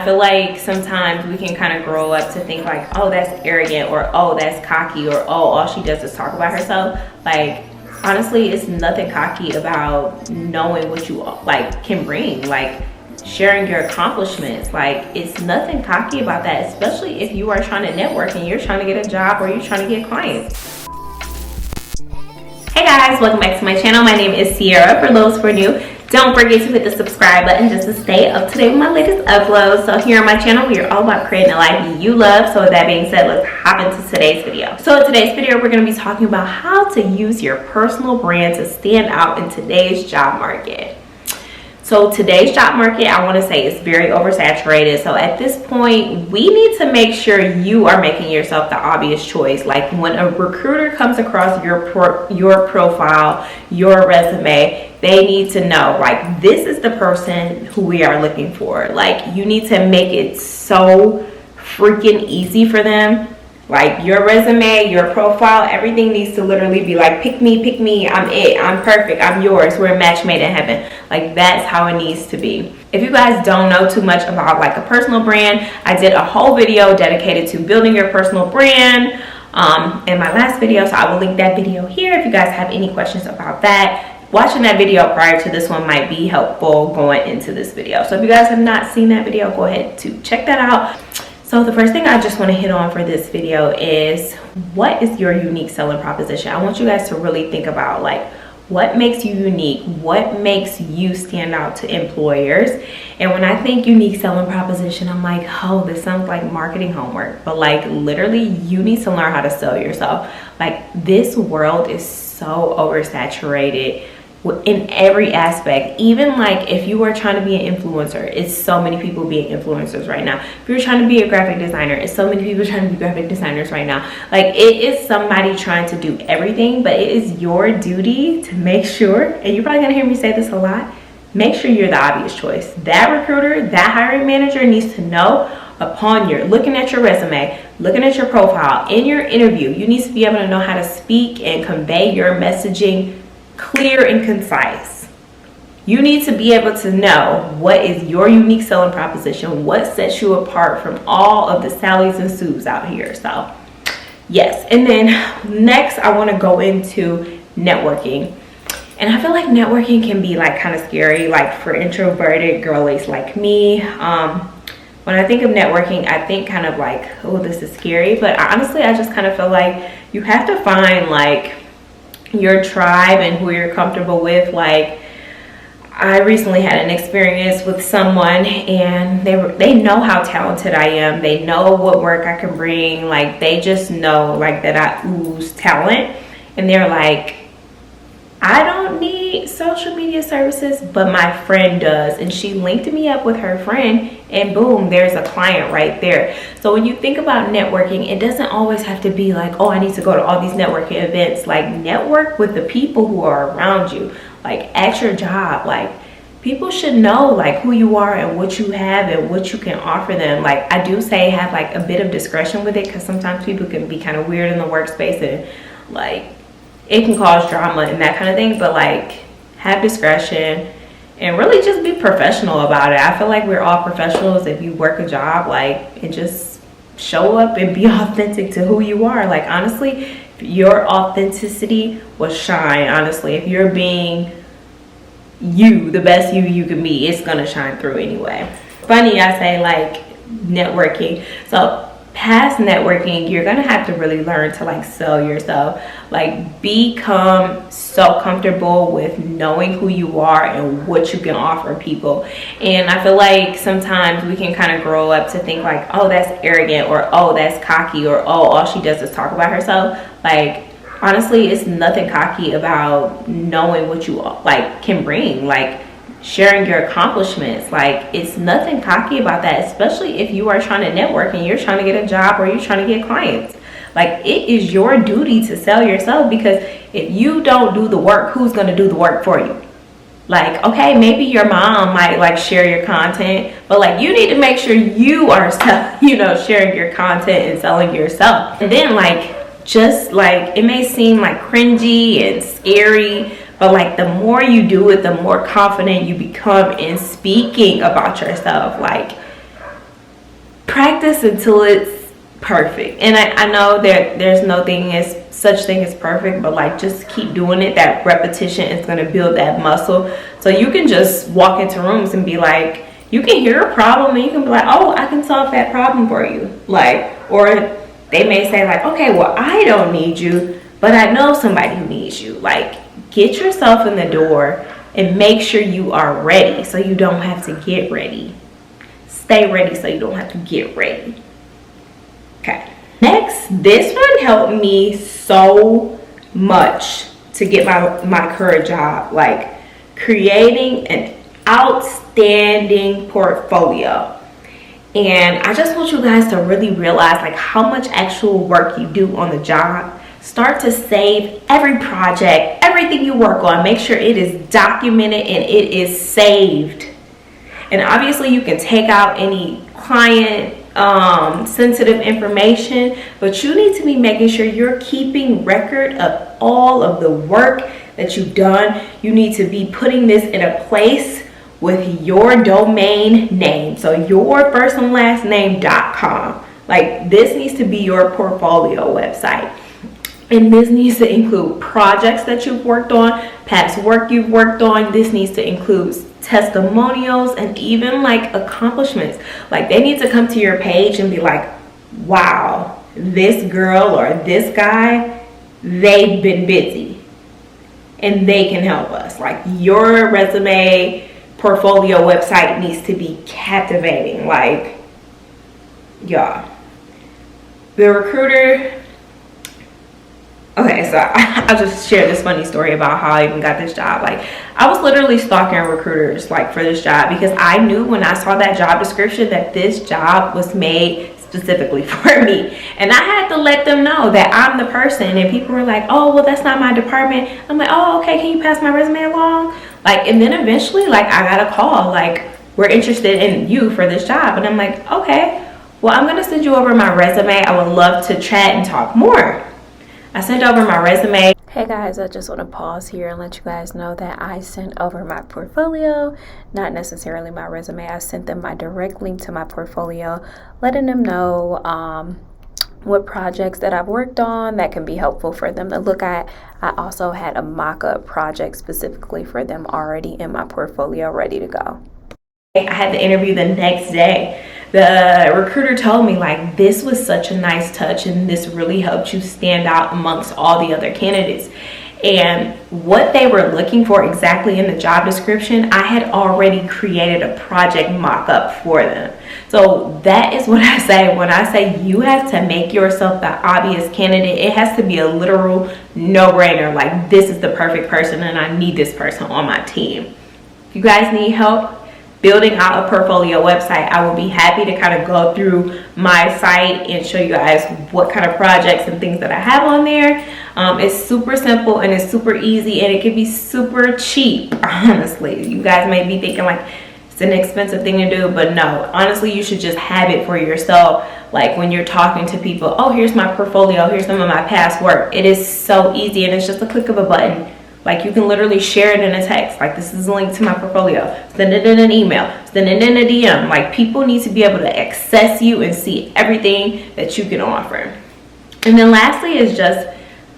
I feel like sometimes we can kind of grow up to think like, oh, that's arrogant, or oh, that's cocky, or oh, all she does is talk about herself. Like, honestly, it's nothing cocky about knowing what you like can bring, like sharing your accomplishments. Like, it's nothing cocky about that, especially if you are trying to network and you're trying to get a job or you're trying to get clients. Hey guys, welcome back to my channel. My name is Sierra. For those who are new, don't forget to hit the subscribe button just to stay up to date with my latest uploads. So here on my channel, we are all about creating a life you love. So with that being said, let's hop into today's video. So in today's video, we're going to be talking about how to use your personal brand to stand out in today's job market. So today's job market, I want to say, is very oversaturated. So at this point, we need to make sure you are making yourself the obvious choice. Like, when a recruiter comes across your profile, your resume, they need to know, like, this is the person who we are looking for. Like, you need to make it so freaking easy for them. Like, your resume, your profile, everything needs to literally be like, pick me, I'm it, I'm perfect, I'm yours, we're a match made in heaven. Like, that's how it needs to be. If you guys don't know too much about like a personal brand, I did a whole video dedicated to building your personal brand in my last video, so I will link that video here if you guys have any questions about that. Watching that video prior to this one might be helpful going into this video. So if you guys have not seen that video, go ahead to check that out. So the first thing I just want to hit on for this video is, what is your unique selling proposition? I want you guys to really think about, like, what makes you unique? What makes you stand out to employers? And when I think unique selling proposition, I'm like, oh, this sounds like marketing homework. But like, literally, you need to learn how to sell yourself. Like, this world is so oversaturated in every aspect. Even like, if you are trying to be an influencer, it's so many people being influencers right now. If you're trying to be a graphic designer, it's so many people trying to be graphic designers right now. Like, it is somebody trying to do everything, but it is your duty to make sure, and you're probably gonna hear me say this a lot, make sure you're the obvious choice. That recruiter, that hiring manager needs to know, upon your looking at your resume, looking at your profile, in your interview, you need to be able to know how to speak and convey your messaging clear and concise. You need to be able to know what is your unique selling proposition, what sets you apart from all of the Sallys and Sues out here. So yes, and then next I want to go into networking. And I feel like networking can be like kind of scary, like for introverted girlies like me. When I think of networking, I think kind of like, oh, this is scary. But honestly, I just kind of feel like you have to find like your tribe and who you're comfortable with. Like, I recently had an experience with someone, and they know how talented I am. They know what work I can bring. Like, they just know like that I ooze talent, and they're like, I don't need social media services, but my friend does. And she linked me up with her friend, and boom, there's a client right there. So when you think about networking, it doesn't always have to be like, oh, I need to go to all these networking events. Like, network with the people who are around you. Like, at your job, like, people should know like who you are and what you have and what you can offer them. Like, I do say have like a bit of discretion with it, because sometimes people can be kind of weird in the workspace, and like, it can cause drama and that kind of thing. But like, have discretion and really just be professional about it. I feel like we're all professionals if you work a job, like, and just show up and be authentic to who you are. Like, honestly, your authenticity will shine. Honestly, if you're being you, the best you can be, it's gonna shine through anyway. Funny, I say like networking. So past networking, you're gonna have to really learn to like sell yourself. Like, become so comfortable with knowing who you are and what you can offer people. And I feel like sometimes we can kind of grow up to think like, oh, that's arrogant, or oh, that's cocky, or oh, all she does is talk about herself. Like, honestly, it's nothing cocky about knowing what you like can bring, like sharing your accomplishments. Like, it's nothing cocky about that, especially if you are trying to network and you're trying to get a job or you're trying to get clients. Like, it is your duty to sell yourself, because if you don't do the work, who's going to do the work for you? Like, okay, maybe your mom might like share your content, but like, you need to make sure you are sharing your content and selling yourself. And then like, just like, it may seem like cringy and scary, but like, the more you do it, the more confident you become in speaking about yourself. Like, practice until it's perfect. And I know that there's no such thing as perfect, but like just keep doing it. That repetition is going to build that muscle. So you can just walk into rooms and be like, you can hear a problem and you can be like, oh, I can solve that problem for you. Like, or they may say like, okay, well, I don't need you, but I know somebody who needs you. Like, get yourself in the door and make sure you are ready so you don't have to get ready. Stay ready so you don't have to get ready. Okay. Next, this one helped me so much to get my current job. Like, creating an outstanding portfolio. And I just want you guys to really realize like how much actual work you do on the job. Start to save every project, everything you work on. Make sure it is documented and it is saved. And obviously you can take out any client sensitive information, but you need to be making sure you're keeping record of all of the work that you've done. You need to be putting this in a place with your domain name. So your first and last name.com. Like, this needs to be your portfolio website. And this needs to include projects that you've worked on, past work you've worked on. This needs to include testimonials and even like accomplishments. Like, they need to come to your page and be like, wow, this girl or this guy, they've been busy and they can help us. Like, your resume portfolio website needs to be captivating. Like, y'all, the recruiter. Okay, so I'll just share this funny story about how I even got this job. Like, I was literally stalking recruiters like for this job because I knew when I saw that job description that this job was made specifically for me. And I had to let them know that I'm the person. And people were like, oh, well, that's not my department. I'm like, oh, okay, can you pass my resume along? Like, and then eventually, like, I got a call, like, we're interested in you for this job. And I'm like, okay, well, I'm gonna send you over my resume. I would love to chat and talk more. I sent over my resume. Hey guys, I just want to pause here and let you guys know that I sent over my portfolio, not necessarily my resume. I sent them my direct link to my portfolio, letting them know what projects that I've worked on that can be helpful for them to look at. I also had a mock-up project specifically for them already in my portfolio ready to go. I had the interview the next day. The recruiter told me like, this was such a nice touch and this really helped you stand out amongst all the other candidates. And what they were looking for exactly in the job description, I had already created a project mock-up for them. So that is what I say when I say you have to make yourself the obvious candidate. It has to be a literal no-brainer. Like, this is the perfect person and I need this person on my team. If you guys need help building out a portfolio website, I will be happy to kind of go through my site and show you guys what kind of projects and things that I have on there. It's super simple and it's super easy and it can be super cheap. Honestly, you guys may be thinking like it's an expensive thing to do, but no, honestly, you should just have it for yourself. Like when you're talking to people, oh, here's my portfolio, here's some of my past work. It is so easy and it's just a click of a button. Like, you can literally share it in a text. Like, this is a link to my portfolio. Send it in an email. Send it in a DM. Like, people need to be able to access you and see everything that you can offer. And then lastly is just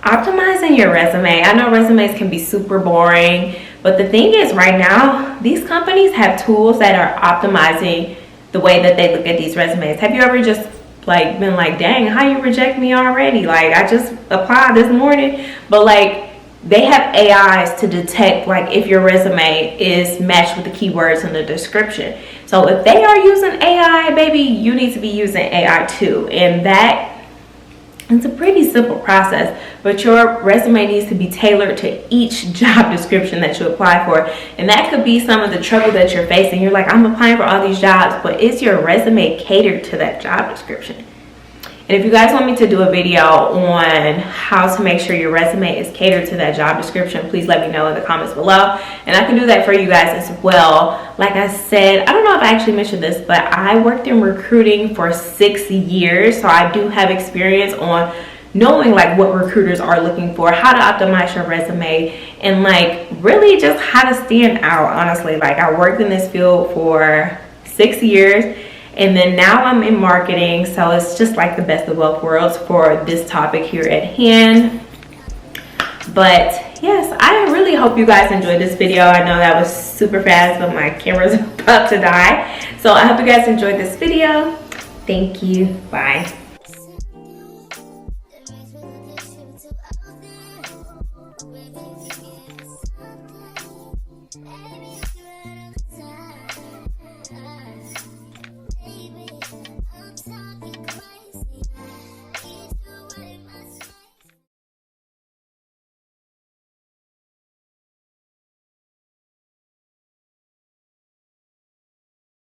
optimizing your resume. I know resumes can be super boring, but the thing is right now, these companies have tools that are optimizing the way that they look at these resumes. Have you ever just like been like, dang, how you reject me already? Like, I just applied this morning, but like, they have AIs to detect like if your resume is matched with the keywords in the description. So if they are using AI, baby, you need to be using AI too. And that, it's a pretty simple process, but your resume needs to be tailored to each job description that you apply for. And that could be some of the trouble that you're facing. You're like, I'm applying for all these jobs, but is your resume catered to that job description? And if you guys want me to do a video on how to make sure your resume is catered to that job description, please let me know in the comments below. And I can do that for you guys as well. Like I said, I don't know if I actually mentioned this, but I worked in recruiting for 6 years. So I do have experience on knowing like what recruiters are looking for, how to optimize your resume, and like really just how to stand out, honestly. Like, I worked in this field for 6 years. And then now I'm in marketing, so it's just like the best of both worlds for this topic here at hand. But yes, I really hope you guys enjoyed this video. I know that was super fast, but my camera's about to die. So I hope you guys enjoyed this video. Thank you. Bye. Baby,